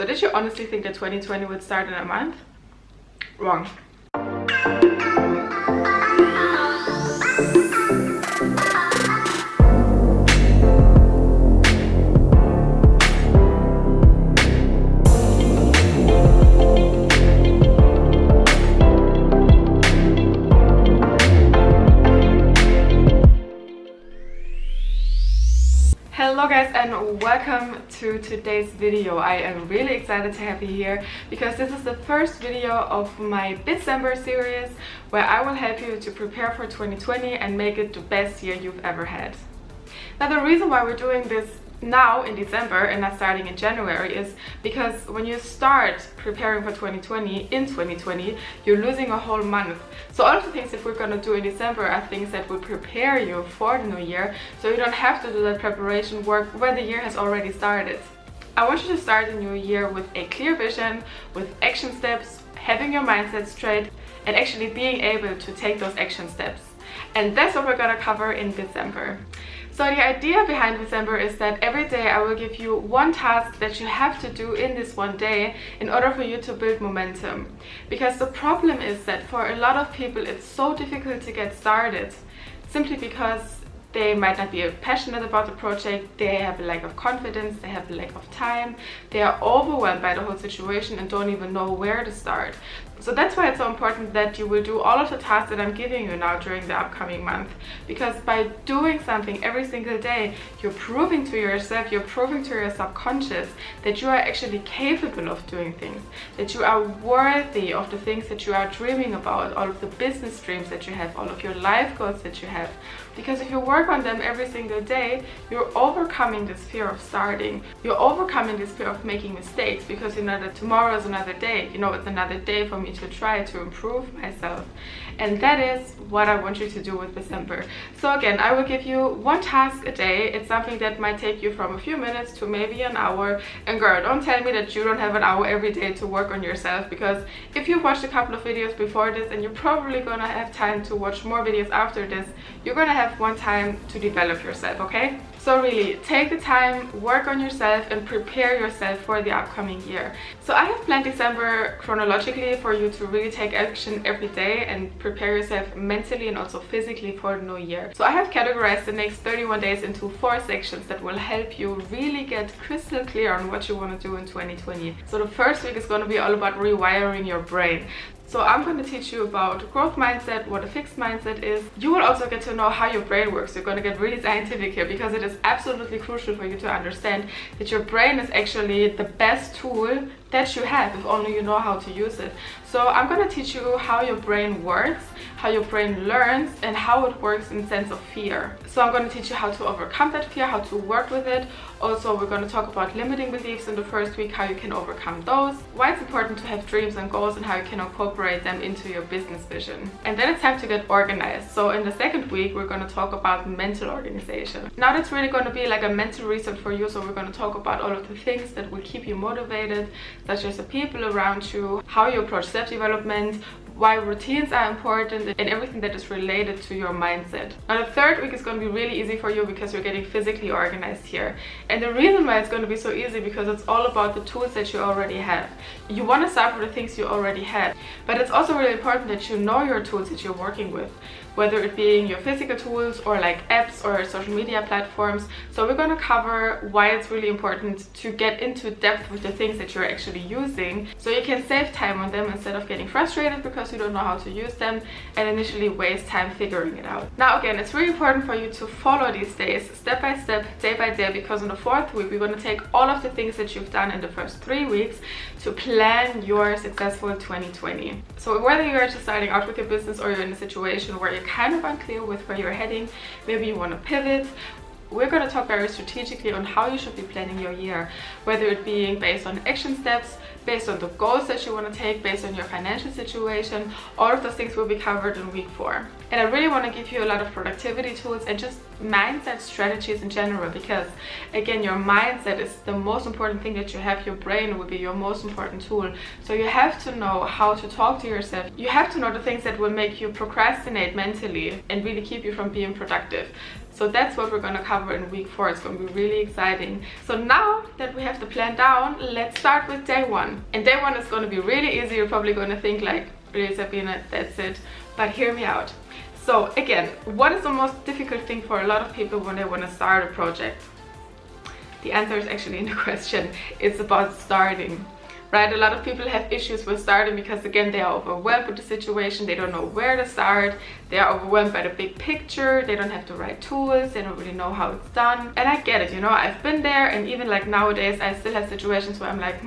So did you honestly think that 2020 would start in a month? Wrong. Hello guys and welcome to today's video. I am really excited to have you here because this is the first video of my Bitcember series where I will help you to prepare for 2020 and make it the best year you've ever had. Now the reason why we're doing this now in December and not starting in January is because when you start preparing for 2020 in 2020, you're losing a whole month. So all of the things that we're going to do in December are things that will prepare you for the new year, so you don't have to do that preparation work when the year has already started. I want you to start the new year with a clear vision, with action steps, having your mindset straight, and actually being able to take those action steps. And that's what we're going to cover in December. So the idea behind December is that every day I will give you one task that you have to do in this one day in order for you to build momentum. Because the problem is that for a lot of people it's so difficult to get started simply because they might not be passionate about the project, they have a lack of confidence, they have a lack of time, they are overwhelmed by the whole situation and don't even know where to start. So that's why it's so important that you will do all of the tasks that I'm giving you now during the upcoming month. Because by doing something every single day, you're proving to yourself, you're proving to your subconscious that you are actually capable of doing things, that you are worthy of the things that you are dreaming about, all of the business dreams that you have, all of your life goals that you have. Because if you work on them every single day, you're overcoming this fear of starting. You're overcoming this fear of making mistakes because you know that tomorrow is another day. You know, it's another day for me to try to improve myself. And that is what I want you to do with December. So again, I will give you one task a day. It's something that might take you from a few minutes to maybe an hour. And girl, don't tell me that you don't have an hour every day to work on yourself, because if you've watched a couple of videos before this and you're probably gonna have time to watch more videos after this, you're gonna have one time to develop yourself, okay? So really, take the time, work on yourself and prepare yourself for the upcoming year. So I have planned December chronologically for you to really take action every day and prepare yourself mentally and also physically for the new year. So I have categorized the next 31 days into 4 sections that will help you really get crystal clear on what you want to do in 2020. So the first week is going to be all about rewiring your brain. So I'm going to teach you about growth mindset, what a fixed mindset is. You will also get to know how your brain works. You're going to get really scientific here because it is absolutely crucial for you to understand that your brain is actually the best tool that you have if only you know how to use it. So I'm going to teach you how your brain works, how your brain learns, and how it works in sense of fear. So I'm going to teach you how to overcome that fear, how to work with it. Also, we're going to talk about limiting beliefs in the first week, how you can overcome those, why it's important to have dreams and goals, and how you can incorporate them into your business vision. And then it's time to get organized. So in the second week, we're going to talk about mental organization. Now that's really going to be like a mental reset for you. So we're going to talk about all of the things that will keep you motivated, such as the people around you, how you approach self-development, why routines are important, and everything that is related to your mindset. Now the third week is going to be really easy for you because you're getting physically organized here. And the reason why it's going to be so easy because it's all about the tools that you already have. You want to start with the things you already have, but it's also really important that you know your tools that you're working with, whether it being your physical tools or like apps or social media platforms. So we're going to cover why it's really important to get into depth with the things that you're actually using so you can save time on them instead of getting frustrated because you don't know how to use them and initially waste time figuring it out. Now again, it's really important for you to follow these days step by step, day by day, because in the fourth week we're going to take all of the things that you've done in the first 3 weeks to plan your successful 2020. So whether you're just starting out with your business or you're in a situation where you're kind of unclear with where you're heading, maybe you want to pivot, we're going to talk very strategically on how you should be planning your year, whether it being based on action steps, based on the goals that you want to take, based on your financial situation. All of those things will be covered in week 4. And I really want to give you a lot of productivity tools and just mindset strategies in general, because again, your mindset is the most important thing that you have. Your brain will be your most important tool. So you have to know how to talk to yourself. You have to know the things that will make you procrastinate mentally and really keep you from being productive. So that's what we're going to cover in week 4. It's going to be really exciting. So now that we have the plan down, let's start with day 1. And day 1 is going to be really easy. You're probably going to think like, really, Sabine, that's it. But hear me out. So again, what is the most difficult thing for a lot of people when they want to start a project? The answer is actually in the question. It's about starting. Right? A lot of people have issues with starting because, again, they are overwhelmed with the situation. They don't know where to start. They are overwhelmed by the big picture. They don't have the right tools. They don't really know how it's done. And I get it, you know, I've been there, and even like nowadays, I still have situations where I'm like,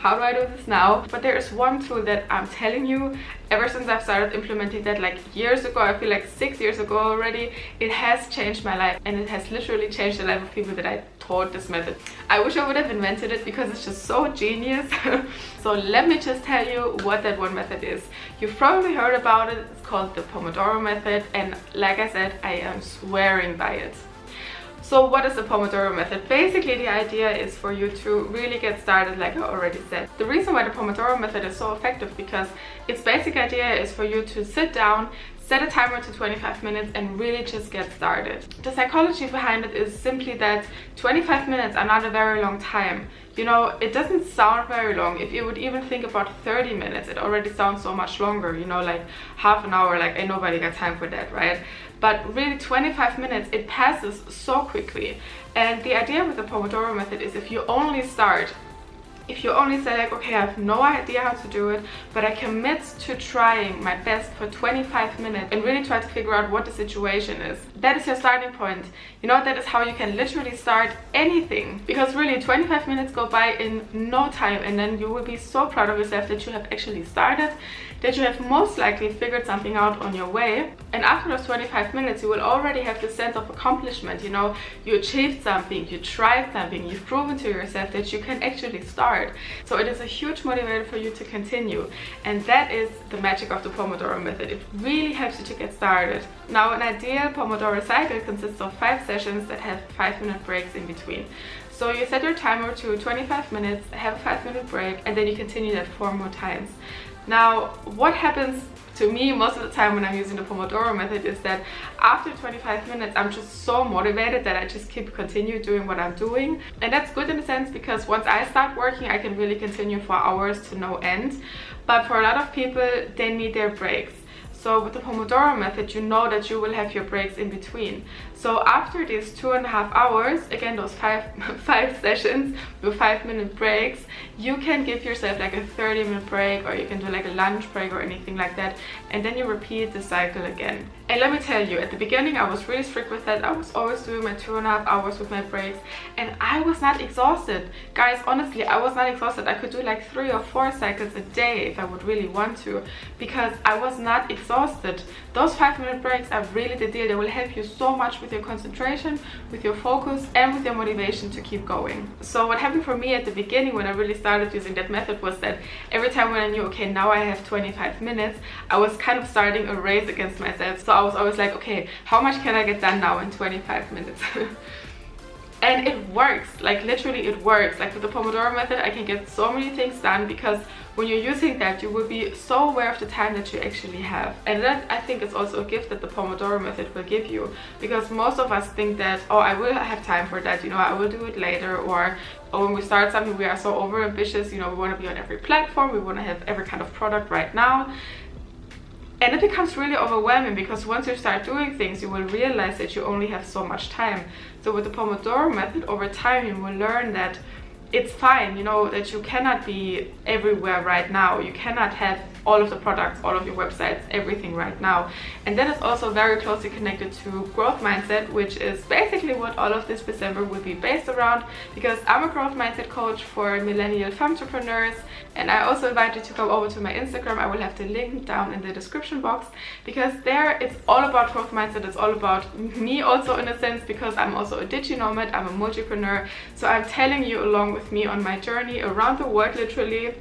how do I do this now? But there is one tool that I'm telling you, ever since I've started implementing that like years ago, I feel like 6 years ago already, it has changed my life, and it has literally changed the life of people that I taught this method. I wish I would have invented it because it's just so genius. So let me just tell you what that one method is. You've probably heard about it. It's called the Pomodoro method, and like I said, I am swearing by it. So what is the Pomodoro method? Basically, the idea is for you to really get started, like I already said. The reason why the Pomodoro method is so effective, because its basic idea is for you to sit down, set a timer to 25 minutes and really just get started. The psychology behind it is simply that 25 minutes are not a very long time. You know, it doesn't sound very long. If you would even think about 30 minutes, it already sounds so much longer, you know, like half an hour, like ain't nobody got time for that, right? But really 25 minutes, it passes so quickly. And the idea with the Pomodoro method is if you only start, if you only say like, okay, I have no idea how to do it, but I commit to trying my best for 25 minutes and really try to figure out what the situation is. That is your starting point. You know, that is how you can literally start anything. Because really 25 minutes go by in no time, and then you will be so proud of yourself that you have actually started, that you have most likely figured something out on your way. And after those 25 minutes, you will already have the sense of accomplishment. You know, you achieved something, you tried something, you've proven to yourself that you can actually start. So it is a huge motivator for you to continue. And that is the magic of the Pomodoro method. It really helps you to get started. Now, an ideal Pomodoro cycle consists of 5 sessions that have 5-minute breaks in between. So you set your timer to 25 minutes, have a 5-minute break, and then you continue that 4 more times. Now, what happens to me most of the time when I'm using the Pomodoro method is that after 25 minutes, I'm just so motivated that I just continue doing what I'm doing. And that's good in a sense, because once I start working, I can really continue for hours to no end. But for a lot of people, they need their breaks. So with the Pomodoro method, you know that you will have your breaks in between. So after these 2.5 hours, again, those five sessions with 5-minute breaks, you can give yourself like a 30-minute break, or you can do like a lunch break or anything like that. And then you repeat the cycle again. And let me tell you, at the beginning, I was really strict with that. I was always doing my 2.5 hours with my breaks, and I was not exhausted. Guys, honestly, I was not exhausted. I could do like 3 or 4 cycles a day if I would really want to, because I was not exhausted. Those 5-minute breaks are really the deal. They will help you so much with your concentration, with your focus, and with your motivation to keep going. So what happened for me at the beginning when I really started using that method was that every time when I knew, okay, now I have 25 minutes, I was kind of starting a race against myself. So I was always like, okay, how much can I get done now in 25 minutes? And it works, like literally it works. Like with the Pomodoro method, I can get so many things done, because when you're using that, you will be so aware of the time that you actually have. And that, I think, is also a gift that the Pomodoro method will give you, because most of us think that, oh, I will have time for that, you know, I will do it later, or when we start something, we are so over ambitious, you know, we want to be on every platform, we want to have every kind of product right now. And it becomes really overwhelming, because once you start doing things, you will realize that you only have so much time. So with the Pomodoro method, over time, you will learn that it's fine, you know, that you cannot be everywhere right now. You cannot have all of the products, all of your websites, everything right now. And that is also very closely connected to growth mindset, which is basically what all of this December will be based around, because I'm a growth mindset coach for millennial entrepreneurs. And I also invite you to come over to my Instagram. I will have the link down in the description box, because there it's all about growth mindset. It's all about me also, in a sense, because I'm also a digi-nomad, I'm a multipreneur. So I'm telling you along with me on my journey around the world, literally.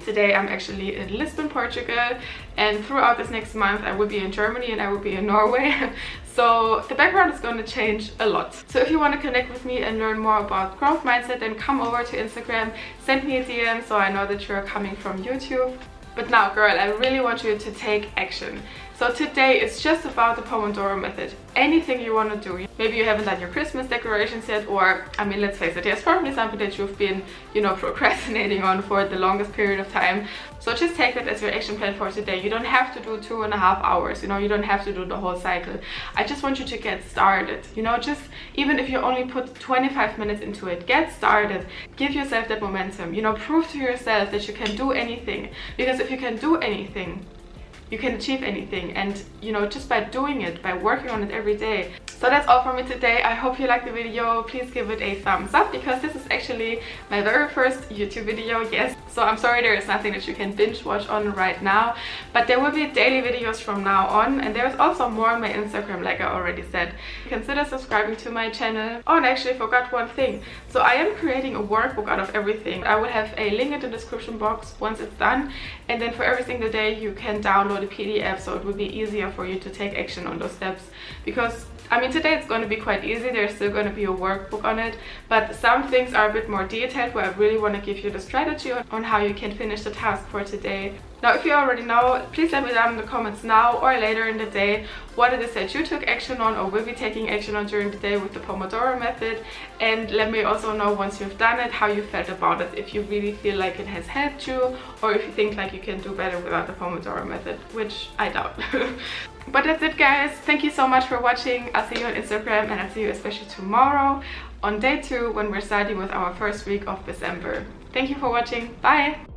Today I'm actually in Lisbon, Portugal, and throughout this next month I will be in Germany and I will be in Norway. So the background is going to change a lot. So if you want to connect with me and learn more about growth mindset, then come over to Instagram, send me a DM so I know that you're coming from YouTube. But now, girl, I really want you to take action. So today it's just about the Pomodoro method. Anything you want to do. Maybe you haven't done your Christmas decorations yet, or I mean, let's face it, there's probably something that you've been, you know, procrastinating on for the longest period of time. So just take that as your action plan for today. You don't have to do 2.5 hours, you know, you don't have to do the whole cycle. I just want you to get started, you know, just even if you only put 25 minutes into it, get started. Give yourself that momentum, you know, prove to yourself that you can do anything. Because if you can do anything, you can achieve anything, and you know, just by doing it, by working on it every day. So that's all from me today. I hope you liked the video. Please give it a thumbs up, because this is actually my very first YouTube video, yes. So I'm sorry there is nothing that you can binge watch on right now, but there will be daily videos from now on, and there's also more on my Instagram, like I already said. Consider subscribing to my channel. Oh, and I actually forgot one thing. So I am creating a workbook out of everything. I will have a link in the description box once it's done, and then for every single day you can download a PDF, so it will be easier for you to take action on those steps. Because I mean, today it's going to be quite easy. There's still going to be a workbook on it, but some things are a bit more detailed, where I really want to give you the strategy on how you can finish the task for today. Now, if you already know, please let me down in the comments now or later in the day what it is that you took action on or will be taking action on during the day with the Pomodoro method. And let me also know, once you've done it, how you felt about it. If you really feel like it has helped you, or if you think like you can do better without the Pomodoro method, which I doubt. But that's it, guys. Thank you so much for watching. I'll see you on Instagram, and I'll see you especially tomorrow on day 2, when we're starting with our first week of December. Thank you for watching. Bye!